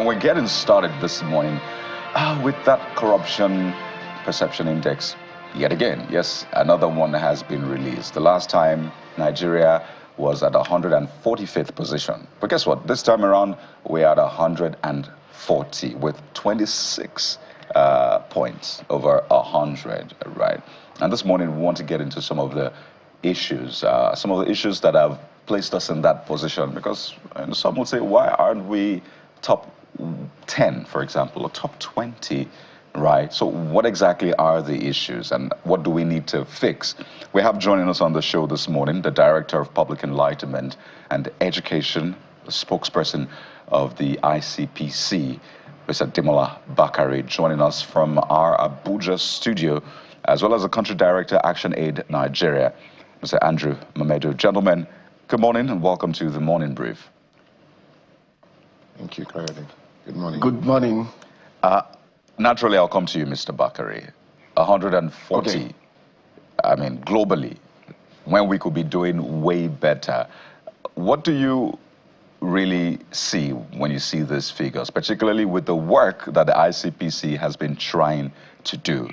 And we're getting started this morning with that corruption perception index yet again. Yes, another one has been released. The last time Nigeria was at 145th position. But guess what? This time around, we're at 140 with 26 points over 100, right? And this morning, we want to get into some of the issues that have placed us in that position, because some would say, why aren't we top 10, for example, or top 20, right? So what exactly are the issues and what do we need to fix? We have joining us on the show this morning, the Director of Public Enlightenment and Education, the spokesperson of the ICPC, Mr. Demola Bakare, joining us from our Abuja studio, as well as the Country Director, ActionAid Nigeria, Mr. Andrew Mamedu. Gentlemen, good morning and welcome to the Morning Brief. Thank you, Clarion. Good morning. Good morning. Naturally, I'll come to you, Mr. Bakare. 140, okay. I mean, globally, when we could be doing way better. What do you really see when you see these figures, particularly with the work that the ICPC has been trying to do?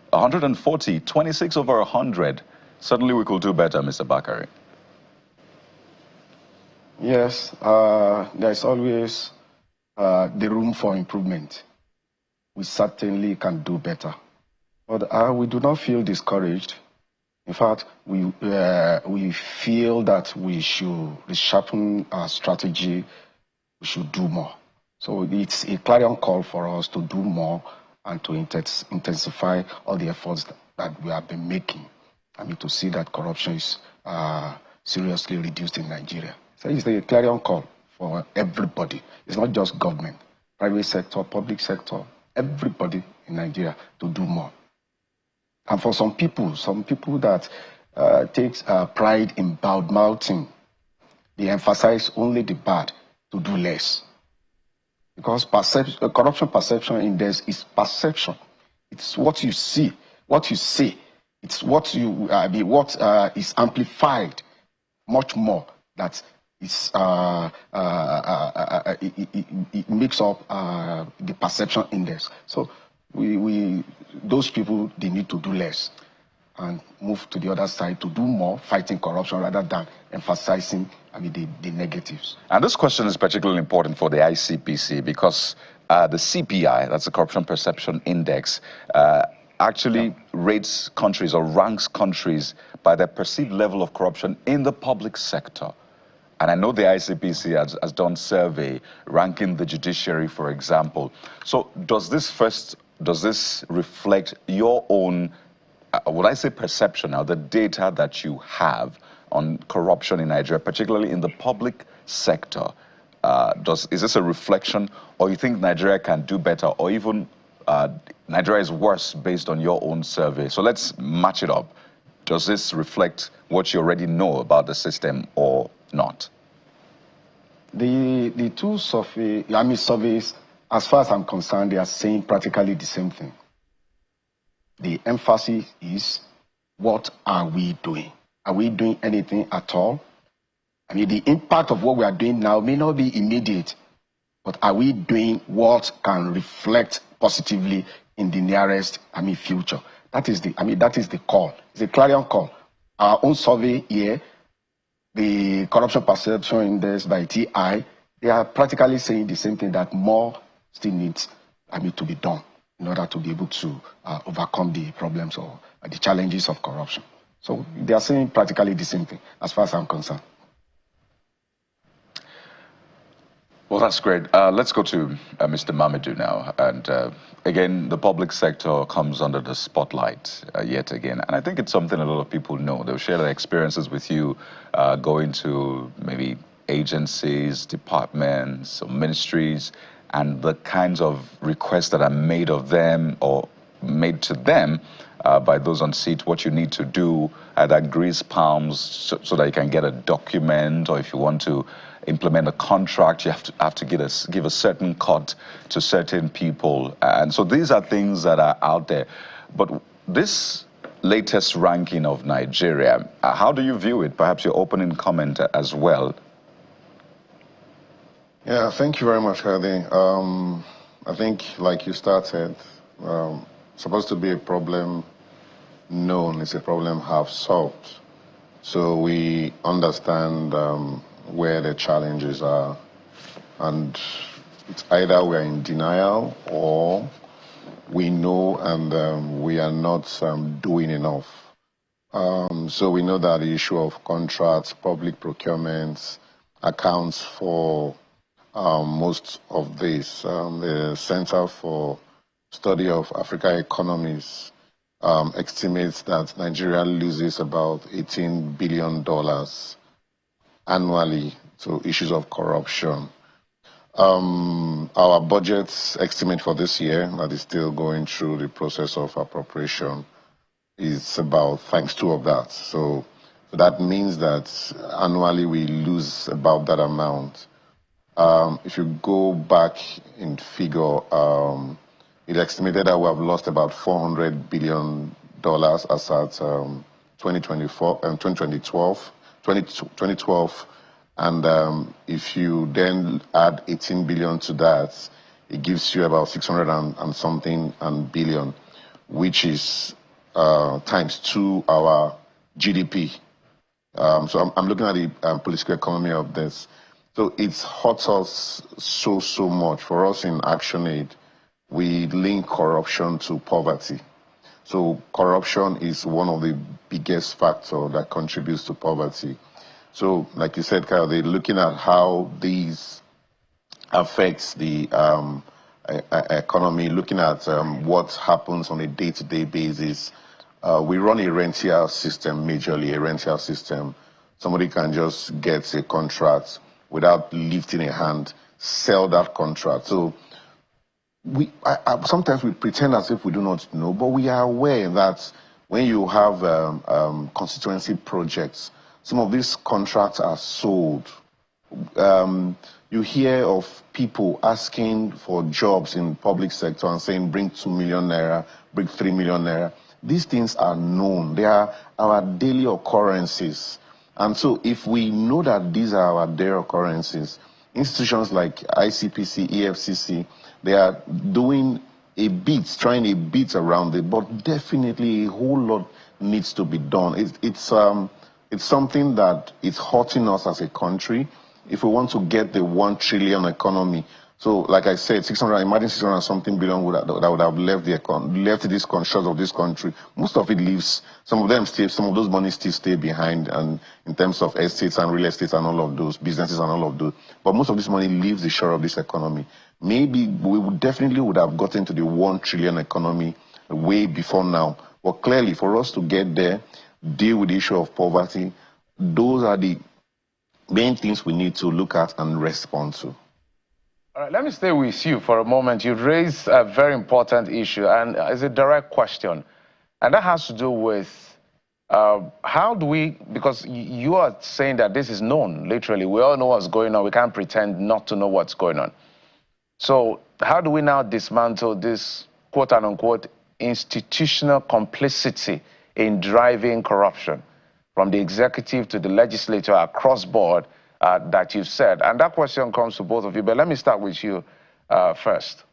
140, 26 over 100. Certainly we could do better, Mr. Bakare. Yes, there's always the room for improvement. We certainly can do better. But we do not feel discouraged. In fact, we feel that we should resharpen our strategy. We should do more. So it's a clarion call for us to do more and to intensify all the efforts that we have been making. I mean, to see that corruption is seriously reduced in Nigeria. So it's a clarion call for everybody. It's not just government, private sector, public sector, everybody in Nigeria to do more. And for some people that takes pride in bad-mouthing, they emphasize only the bad to do less. Because corruption perception index is perception. It's what you see, what you say. It's what you is amplified much more. That is it makes up the perception index. So those people, they need to do less and move to the other side to do more, fighting corruption rather than emphasizing the negatives. And this question is particularly important for the ICPC because the CPI, that's the Corruption Perception Index, actually rates countries or ranks countries by their perceived level of corruption in the public sector. And I know the ICPC has done survey ranking the judiciary, for example. So does this reflect your own, would I say perception now, the data that you have on corruption in Nigeria, particularly in the public sector? Is this a reflection, or you think Nigeria can do better, or even Nigeria is worse based on your own survey? So let's match it up. Does this reflect what you already know about the system or not? The two surveys, as far as I'm concerned, they are saying practically the same thing. The emphasis is, what are we doing? Are we doing anything at all? I mean, the impact of what we are doing now may not be immediate, but are we doing what can reflect positively in the nearest, future? That is the call. It's a clarion call. Our own survey here, the Corruption Perception Index by TI, they are practically saying the same thing, that more still needs to be done in order to be able to overcome the problems or the challenges of corruption. So they are saying practically the same thing as far as I'm concerned. Well, that's great. Let's go to Mr. Mamedu now. And again, the public sector comes under the spotlight yet again. And I think it's something a lot of people know. They'll share their experiences with you, going to maybe agencies, departments, or ministries, and the kinds of requests that are made of them or made to them by those on seat, what you need to do, either grease palms so that you can get a document, or if you want to implement a contract, you have to give a certain cut to certain people. And so these are things that are out there. But this latest ranking of Nigeria, how do you view it? Perhaps your opening comment as well. Yeah, thank you very much, Heidi. I think, like you started, supposed to be a problem known, it's a problem half solved. So we understand where the challenges are, and it's either we're in denial or we know and we are not doing enough. So we know that the issue of contracts, public procurements accounts for most of this. The Center for Study of African Economies estimates that Nigeria loses about $18 billion annually to issues of corruption. Our budget estimate for this year, that is still going through the process of appropriation, is about thanks to of that. So that means that annually we lose about that amount. If you go back in figure, it estimated that we have lost about $400 billion as at 2024 and 2012. And if you then add 18 billion to that, it gives you about 600 and something and billion, which is times 2 our GDP. So I'm looking at the political economy of this. So it's hurt us so much. For us in ActionAid, we link corruption to poverty. So corruption is one of the biggest factors that contributes to poverty. So like you said, Kyle, they're looking at how these affects the economy, looking at what happens on a day-to-day basis. We run a rental system, majorly a rental system. Somebody can just get a contract without lifting a hand, sell that contract. So sometimes we pretend as if we do not know, but we are aware that when you have constituency projects, some of these contracts are sold. You hear of people asking for jobs in public sector and saying, bring 2 million naira, bring 3 million naira. These things are known. They are our daily occurrences. And so if we know that these are our daily occurrences, institutions like ICPC, EFCC, they are doing trying a bit around it, but definitely a whole lot needs to be done. It's something that is hurting us as a country. If we want to get the 1 trillion economy, so like I said, 600, imagine 600 and something billion that would have left this shores of this country. Most of it leaves. Some of those monies still stay behind, and in terms of estates and real estate and all of those businesses and all of those. But most of this money leaves the shore of this economy. Maybe we definitely would have gotten to the 1 trillion economy way before now. But clearly, for us to get there, deal with the issue of poverty, those are the main things we need to look at and respond to. All right, let me stay with you for a moment. You've raised a very important issue, and it's a direct question. And that has to do with how do we, because you are saying that this is known, literally. We all know what's going on. We can't pretend not to know what's going on. So how do we now dismantle this quote-unquote institutional complicity in driving corruption from the executive to the legislature across board that you've said? And that question comes to both of you, but let me start with you first.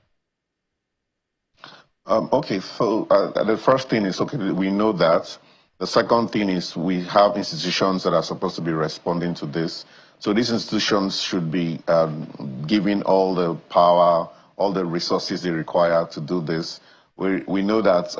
Okay, so the first thing is, okay, we know that. The second thing is we have institutions that are supposed to be responding to this. So these institutions should be given all the power, all the resources they require to do this. We know that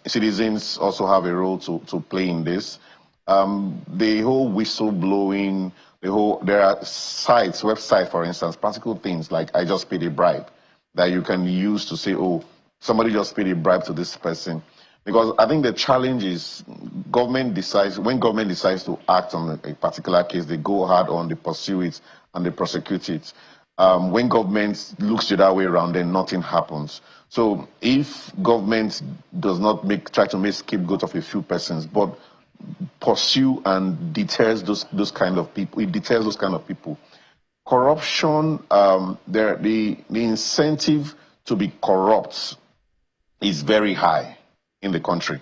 citizens also have a role to play in this. The whole whistleblowing, there are websites, for instance, practical things like I just paid a bribe that you can use to say, oh, somebody just paid a bribe to this person. Because I think the challenge is when government decides to act on a particular case, they go hard on, they pursue it, and they prosecute it. When government looks the other way around, then nothing happens. So if government does not try to make scapegoat of a few persons, but pursue and deters those kind of people, it deters those kind of people. Corruption, the incentive to be corrupt is very high in the country.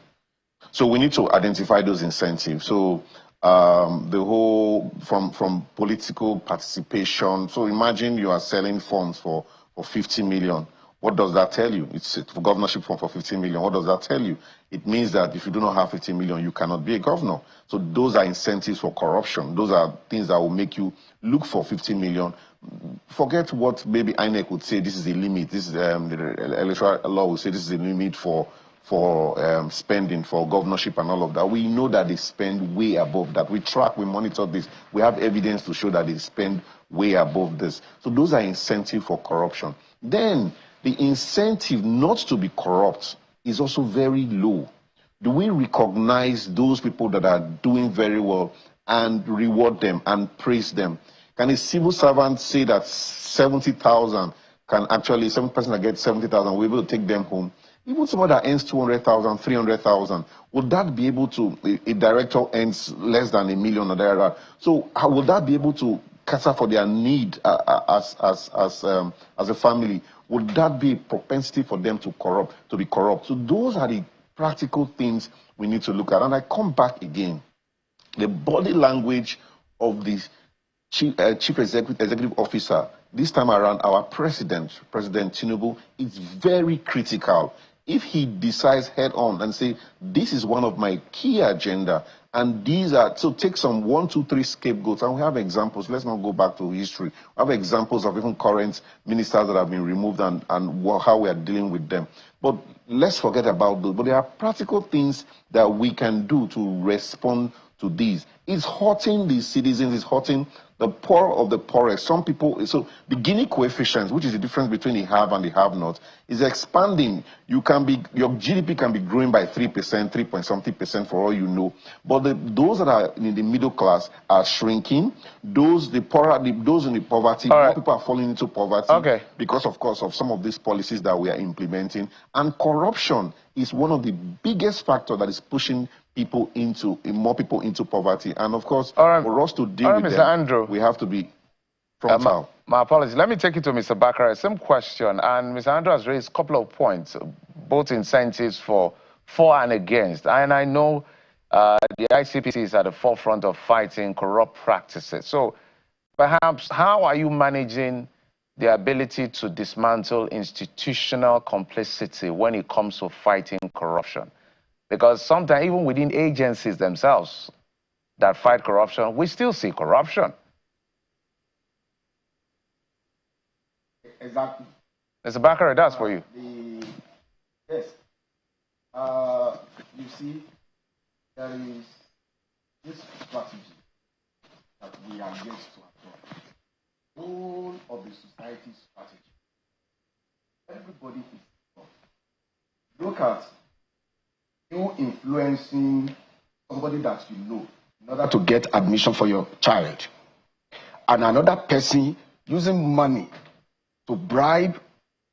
So we need to identify those incentives. So the whole from political participation. So imagine you are selling forms for 50 million. What does that tell you? It's a governorship form for 15 million. What does that tell you? It means that if you do not have 15 million, you cannot be a governor. So those are incentives for corruption. Those are things that will make you look for 15 million. Forget what maybe INEC would say, this is a limit. This is the electoral law will say this is a limit for spending for governorship and all of that. We know that they spend way above that. We track, we monitor this. We have evidence to show that they spend way above this. So those are incentives for corruption. Then the incentive not to be corrupt is also very low. Do we recognize those people that are doing very well and reward them and praise them? Can a civil servant say that 70,000 can actually, some person that gets 70,000, we're able to take them home? Even someone that earns 200,000, 300,000, would that be able to, a director earns less than $1 million or there? So how would that be able to cater for their need as a family? Would that be a propensity for them to be corrupt? So those are the practical things we need to look at. And I come back again. The body language of the chief executive officer, this time around, our President Tinubu, is very critical. If he decides head on and say, this is one of my key agenda, and these are, so take some 1, 2, 3 scapegoats, and we have examples. Let's not go back to history. We have examples of even current ministers that have been removed and how we are dealing with them. But let's forget about those. But there are practical things that we can do to respond to these. It's hurting the citizens, it's hurting the poor of the poorest. Some people, so the Gini coefficient, which is the difference between the have and the have not, is expanding. Your GDP can be growing by 3%, 3 point something percent for all you know. But those that are in the middle class are shrinking. Those in the poverty, more people are falling into poverty because, of course, of some of these policies that we are implementing. And corruption is one of the biggest factors that is pushing more people into poverty. And of course, for us to deal with Mr. them, Andrew, we have to be frontal. My apologies. Let me take you to Mr. Bakare. Same question. And Mr. Andrew has raised a couple of points, both incentives for and against. And I know the ICPC is at the forefront of fighting corrupt practices. So perhaps how are you managing the ability to dismantle institutional complicity when it comes to fighting corruption? Because sometimes even within agencies themselves that fight corruption, we still see corruption. Exactly. Mr. Bakare, that's for you. Yes. You see, there is this strategy that we are yet to adopt. All of the society's strategy. Everybody is involved. Look at you influencing somebody that you know in order to get admission for your child, and another person using money to bribe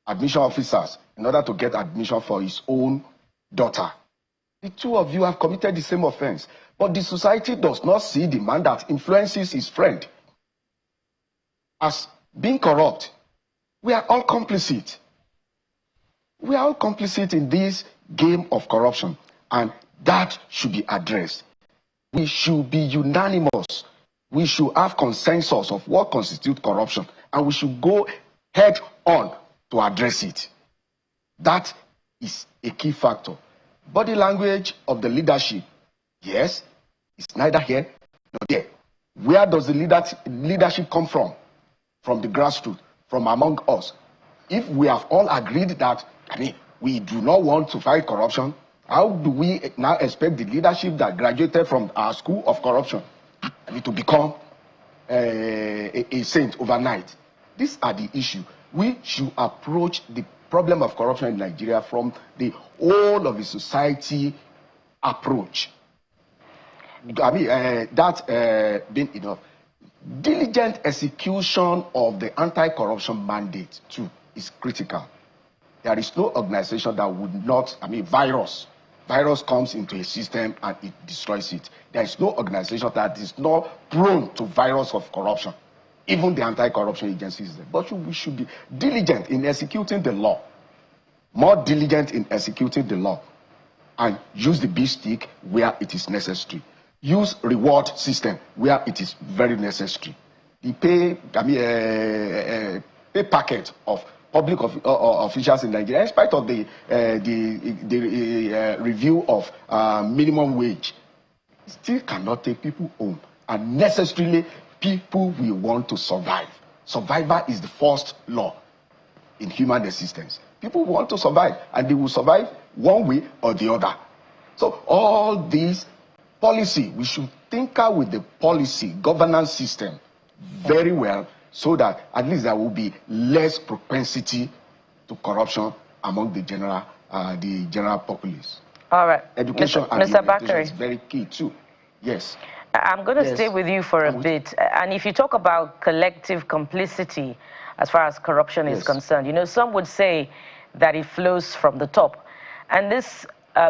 admission officers in order to get admission for his own daughter. The two of you have committed the same offense, but the society does not see the man that influences his friend as being corrupt. We are all complicit. We are all complicit in this game of corruption, and that should be addressed. We should be unanimous. We should have consensus of what constitutes corruption, and we should go head on to address it. That is a key factor. Body language of the leadership, yes, it's neither here nor there. Where does the leadership come from? From the grassroots, from among us. If we have all agreed that, we do not want to fight corruption, how do we now expect the leadership that graduated from our school of corruption to become a saint overnight? These are the issues. We should approach the problem of corruption in Nigeria from the whole of the society approach. That being enough, diligent execution of the anti-corruption mandate too is critical. There is no organization that would not, virus comes into a system and it destroys it. There is no organization that is not prone to virus of corruption. Even the anti-corruption agencies. But we should be diligent in executing the law. More diligent in executing the law. And use the big stick where it is necessary. use reward system where it is very necessary. The pay packet of public officials in Nigeria, in spite of the review of minimum wage, still cannot take people home. And necessarily, people will want to survive. Survival is the first law in human existence. People want to survive, and they will survive one way or the other. So all these policy, we should tinker with the policy governance system very well, so that at least there will be less propensity to corruption among the general populace. All right. Education and implementation is very key too. Yes. I'm going to stay with you for a bit. And if you talk about collective complicity as far as corruption is concerned, you know, some would say that it flows from the top. And this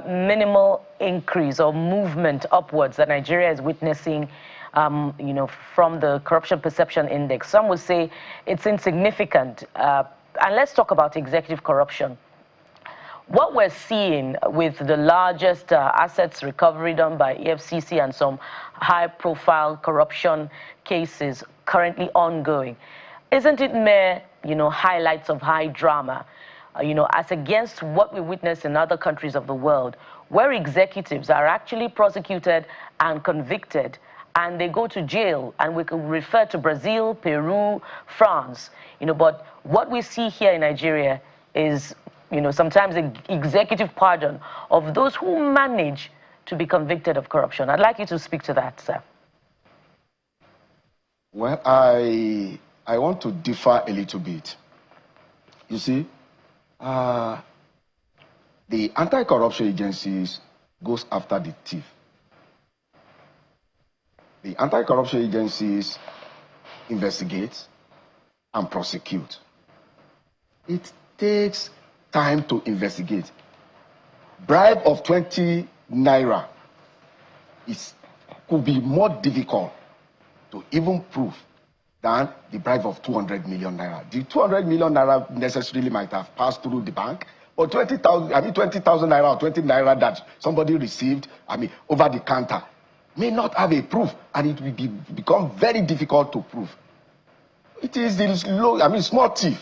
minimal increase or movement upwards that Nigeria is witnessing, you know, from the corruption perception index, some would say it's insignificant. And let's talk about executive corruption. What we're seeing with the largest assets recovery done by EFCC and some high-profile corruption cases currently ongoing, isn't it mere, you know, highlights of high drama, you know, as against what we witness in other countries of the world, where executives are actually prosecuted and convicted, and they go to jail, and we could refer to Brazil, Peru, France, you know, but what we see here in Nigeria is, you know, sometimes the executive pardon of those who manage to be convicted of corruption. I'd like you to speak to that, sir. Well, I want to differ a little bit. You see, the anti-corruption agencies goes after the thief. The anti-corruption agencies investigate and prosecute. It takes time to investigate. Bribe of 20 naira could be more difficult to even prove than the bribe of 200 million naira. The 200 million naira necessarily might have passed through the bank, but 20,000 naira or 20 naira that somebody received, over the counter, may not have a proof, and it will become very difficult to prove. It is the small thief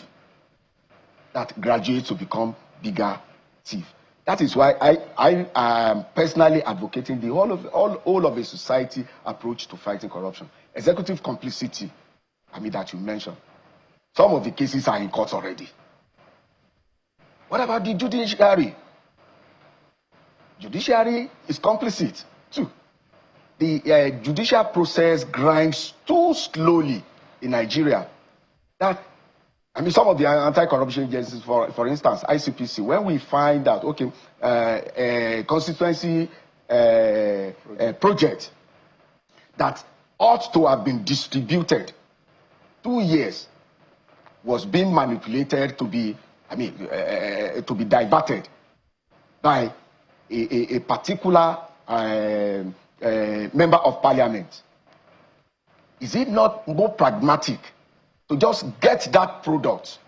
that graduates to become bigger thief. That is why I am personally advocating the whole of a society approach to fighting corruption. Executive complicity, that you mentioned. Some of the cases are in court already. What about the judiciary? Judiciary is complicit too. The judicial process grinds too slowly in Nigeria. That some of the anti-corruption agencies, for instance, ICPC, when we find out, okay, a constituency project that ought to have been distributed 2 years was being manipulated to be, to be diverted by a particular member of parliament. Is it not more pragmatic to just get that product,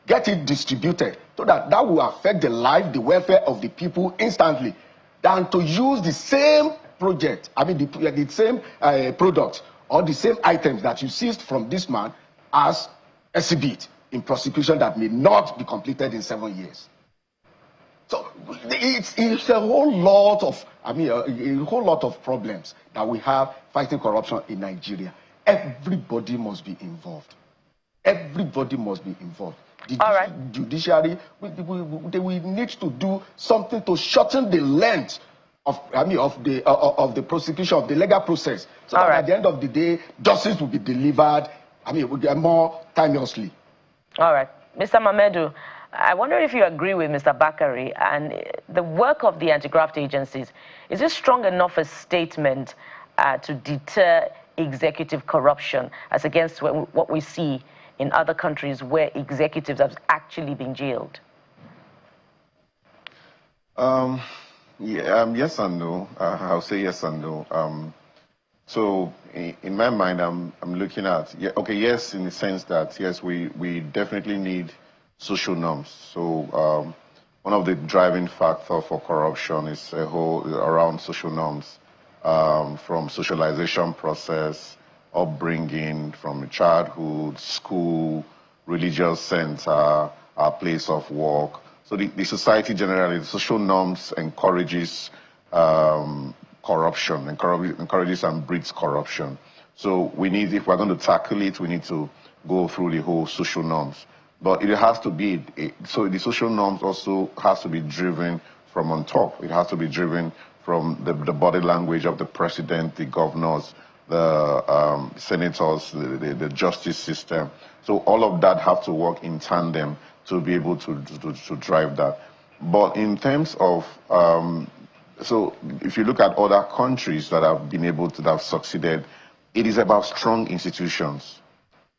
get it distributed, so that will affect the life, the welfare of the people instantly, than to use the same project, the same product or the same items that you seized from this man as exhibit in prosecution that may not be completed in 7 years. So it's a whole lot of, a whole lot of problems that we have fighting corruption in Nigeria. Everybody must be involved. Everybody must be involved. The judiciary, they will need to do something to shorten the length of the prosecution, of the legal process, so that at the end of the day, justice will be delivered, more timelessly. All right, Mr. Mamedu, I wonder if you agree with Mr. Bakari, and the work of the anti-graft agencies, is it strong enough a statement to deter executive corruption as against what we see in other countries where executives have actually been jailed? Yes and no. I'll say yes and no. So in my mind, I'm looking at, yes, in the sense that, yes, we definitely need social norms. So one of the driving factors for corruption is around social norms. from socialization process, upbringing, from childhood, school, religious center, our place of work. So the society generally, the social norms encourages corruption, encourages and breeds corruption. So we need, if we're going to tackle it, we need to go through the whole social norms. But it has to be, so the social norms also has to be driven from on top. It has to be driven from the body language of the president, the governors, the senators, the justice system. So all of that have to work in tandem to be able to drive that. But in terms of, so if you look at other countries that have been able to have succeeded, it is about strong institutions.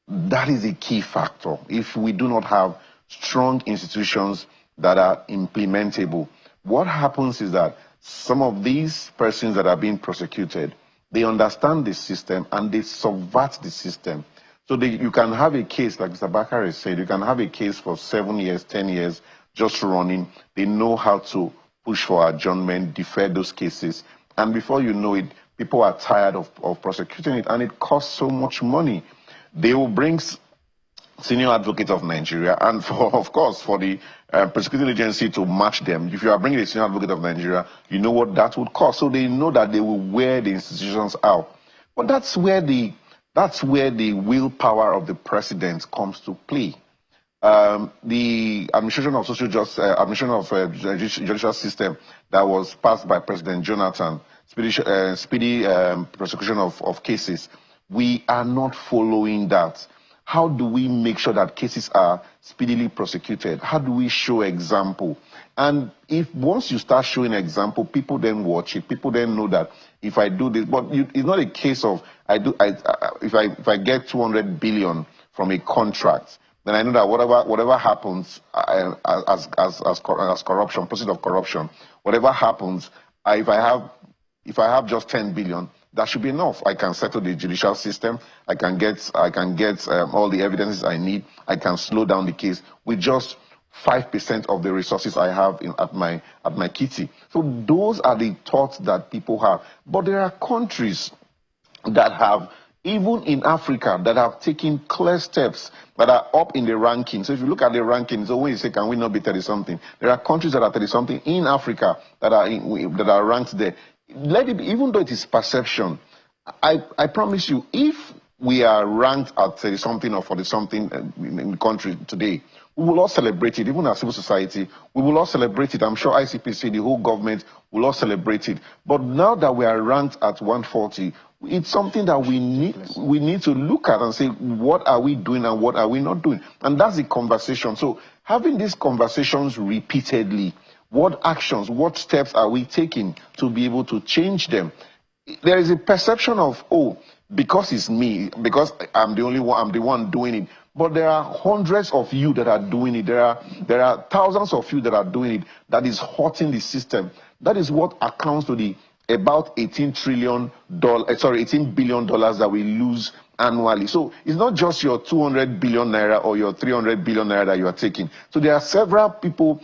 That is a key factor. If we do not have strong institutions that are implementable, what happens is that some of these persons that are being prosecuted, they understand the system and they subvert the system. So you can have a case, like Mr. Bakare said, you can have a case for 7 years, 10 years, just running. They know how to push for adjournment, defer those cases. And before you know it, people are tired of prosecuting it, and it costs so much money. They will bring senior advocate of Nigeria, and of course, for the prosecuting agency to match them. If you are bringing a senior advocate of Nigeria, you know what that would cost. So they know that they will wear the institutions out. But that's where the willpower of the president comes to play. The administration of social justice, administration of judicial system that was passed by President Jonathan, speedy prosecution of cases. We are not following that. How do we make sure that cases are speedily prosecuted? How do we show example? And if once you start showing example, people then watch it. People then know that if I do this, but it's not a case of if I get 200 billion from a contract, then I know that whatever happens as corruption, process of corruption, whatever happens, if I have just 10 billion. That should be enough. I can settle the judicial system. I can get all the evidences I need. I can slow down the case with just 5% of the resources I have at my kitty. So those are the thoughts that people have. But there are countries that have, even in Africa, that have taken clear steps that are up in the ranking. So if you look at the rankings, so when you say, can we not be 30-something? There are countries that are 30-something in Africa that are ranked there. Let it be, even though it is perception, I promise you, if we are ranked at 30-something or 40-something in the country today, we will all celebrate it, even as civil society. We will all celebrate it. I'm sure ICPC, the whole government, will all celebrate it. But now that we are ranked at 140, it's something that we need to look at and say, what are we doing and what are we not doing? And that's the conversation. So having these conversations repeatedly, what actions, what steps are we taking to be able to change them? There is a perception of, oh, because it's me, because I'm the only one, I'm the one doing it. But there are hundreds of you that are doing it. There are thousands of you that are doing it. That is hurting the system. That is what accounts to the about $18 billion that we lose annually. So it's not just your 200 billion naira or your 300 billion naira that you are taking. So there are several people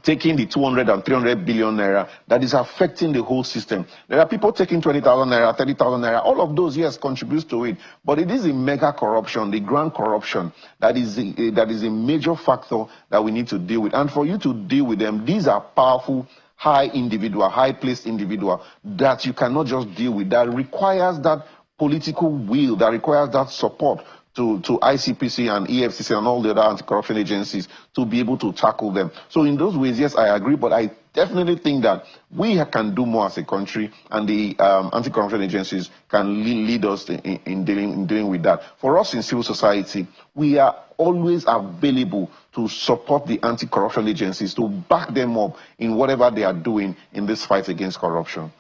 taking the 200 and 300 billion naira that is affecting the whole system. There are people taking 20,000 naira, 30,000 naira. All of those, yes, contributes to it. But it is a mega corruption, the grand corruption, that is a major factor that we need to deal with. And for you to deal with them, these are powerful, high-placed individual that you cannot just deal with. That requires that political will, that requires that support to ICPC and EFCC and all the other anti-corruption agencies to be able to tackle them. So in those ways, yes, I agree, but I definitely think that we can do more as a country, and the anti-corruption agencies can lead us in dealing with that. For us in civil society, we are always available to support the anti-corruption agencies, to back them up in whatever they are doing in this fight against corruption.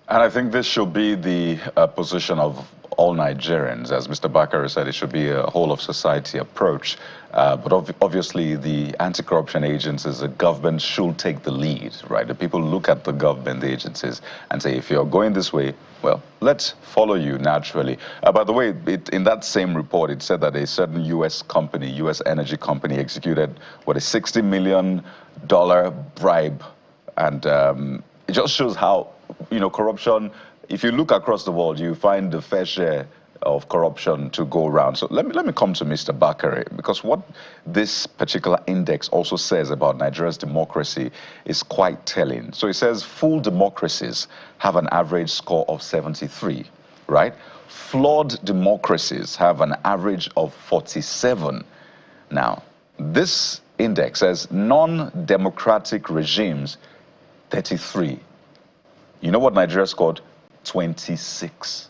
And I think this should be the position of all Nigerians. As Mr. Bakare said, it should be a whole-of-society approach. But obviously, the anti-corruption agencies, the government should take the lead, right? The people look at the government, the agencies, and say, if you're going this way, well, let's follow you naturally. By the way, in that same report, it said that a certain U.S. company, U.S. energy company, executed, what, a $60 million bribe. And it just shows how, corruption if you look across the world, you find the fair share of corruption to go around. So let me come to Mr. Bakare, because what this particular index also says about Nigeria's democracy is quite telling. So it says full democracies have an average score of 73, right? Flawed democracies have an average of 47. Now, this index says non-democratic regimes, 33. You know what Nigeria scored? 26.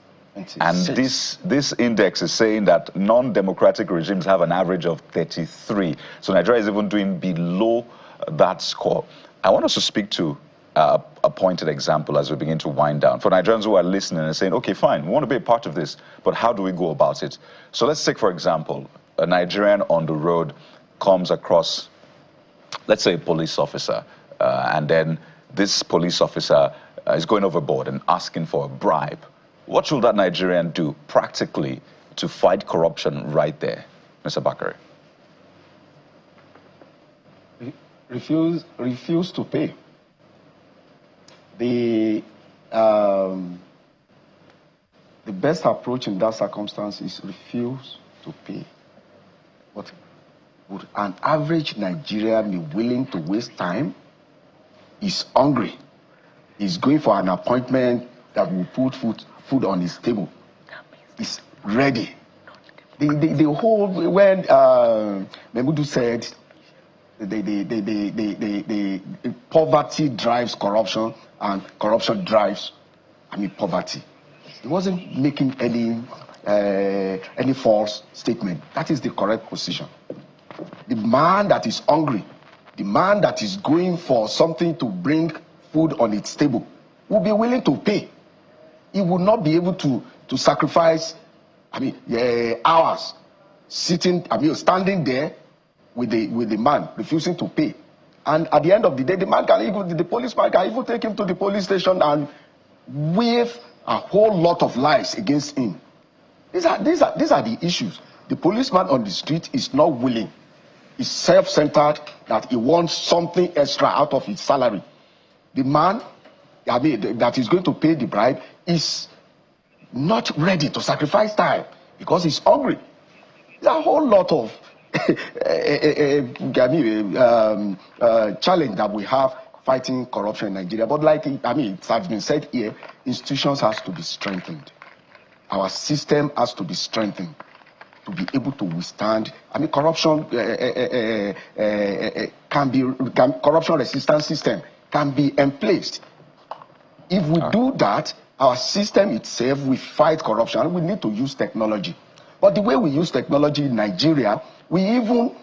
And this index is saying that non-democratic regimes have an average of 33. So Nigeria is even doing below that score. I want us to speak to a pointed example as we begin to wind down. For Nigerians who are listening and saying, okay, fine, we want to be a part of this, but how do we go about it? So let's take, for example, a Nigerian on the road comes across, let's say, a police officer, and then this police officer is going overboard and asking for a bribe. What should that Nigerian do practically to fight corruption right there, Mr. Bakare? Refuse to pay. The best approach in that circumstance is refuse to pay. But would an average Nigerian be willing to waste time? He's hungry. He's going for an appointment that will put food on his table. He's ready. The whole, when Memudu said the poverty drives corruption and corruption drives, poverty. He wasn't making any false statement. That is the correct position. The man that is hungry, the man that is going for something to bring food on its table, will be willing to pay. He will not be able to sacrifice, hours sitting, standing there with the man refusing to pay. And at the end of the day, the policeman can even take him to the police station and wave a whole lot of lies against him. These are the issues. The policeman on the street is not willing. He's self-centered, that he wants something extra out of his salary. The man that is going to pay the bribe is not ready to sacrifice time because he's hungry. There's a whole lot of challenge that we have fighting corruption in Nigeria. But like it has been said here, institutions has to be strengthened. Our system has to be strengthened to be able to withstand. Corruption corruption resistance system can be emplaced. If we do that, our system itself will fight corruption. We need to use technology. But the way we use technology in Nigeria, we even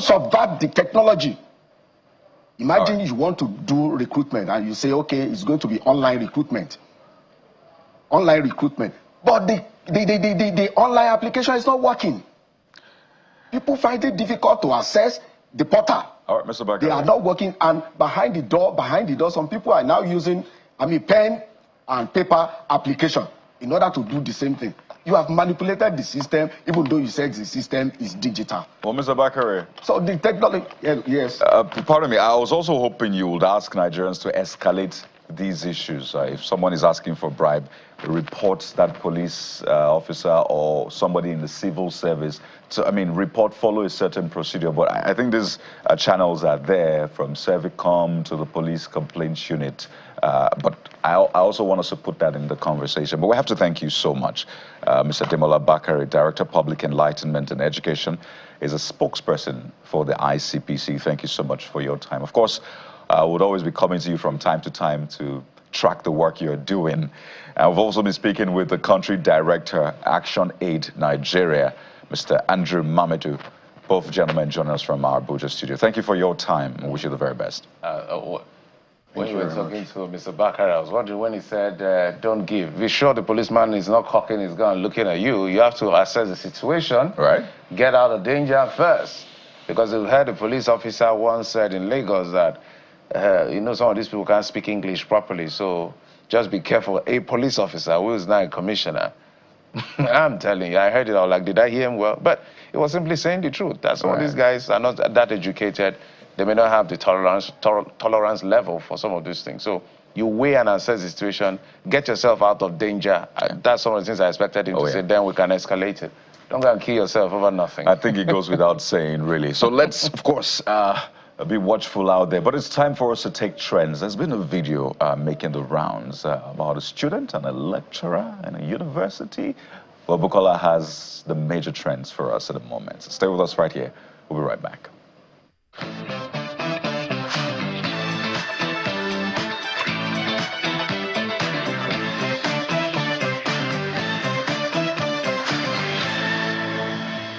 subvert the technology. Imagine you want to do recruitment and you say, okay, it's going to be online recruitment. Online recruitment. But the online application is not working. People find it difficult to access the portal. All right, Mr. Bakare. They are not working, and behind the door, some people are now using, pen and paper application in order to do the same thing. You have manipulated the system, even though you said the system is digital. Well, Mr. Bakare. So the technology, yes. Pardon me, I was also hoping you would ask Nigerians to escalate these issues. If someone is asking for a bribe, report that police officer or somebody in the civil service to, report, follow a certain procedure. But I think these channels are there, from Servicom to the police complaints unit. But I also want us to put that in the conversation. But we have to thank you so much. Mr. Demola Bakare, Director of Public Enlightenment and Education, is a spokesperson for the ICPC. Thank you so much for your time. Of course, I would always be coming to you from time to time to track the work you're doing. And we've also been speaking with the country director, ActionAid Nigeria, Mr. Andrew Mamedu. Both gentlemen join us from our Abuja studio. Thank you for your time. I wish you the very best. When you were talking to Mr. Bakare, I was wondering when he said, don't give. Be sure the policeman is not cocking his gun looking at you. You have to assess the situation. Right. Get out of danger first. Because we've heard a police officer once said in Lagos that, some of these people can't speak English properly, so just be careful. A police officer who is now a commissioner, I'm telling you, I heard it all, like, did I hear him well? But he was simply saying the truth. That some of these guys are not that educated. They may not have the tolerance level for some of these things. So you weigh and assess the situation, get yourself out of danger. That's some of the things I expected him to say. Then we can escalate it. Don't go and kill yourself over nothing. I think it goes without saying, really. So let's, of course, be watchful out there. But it's time for us to take trends. There's been a video making the rounds about a student and a lecturer in a university. Well, Bukola has the major trends for us at the moment. So stay with us right here. We'll be right back.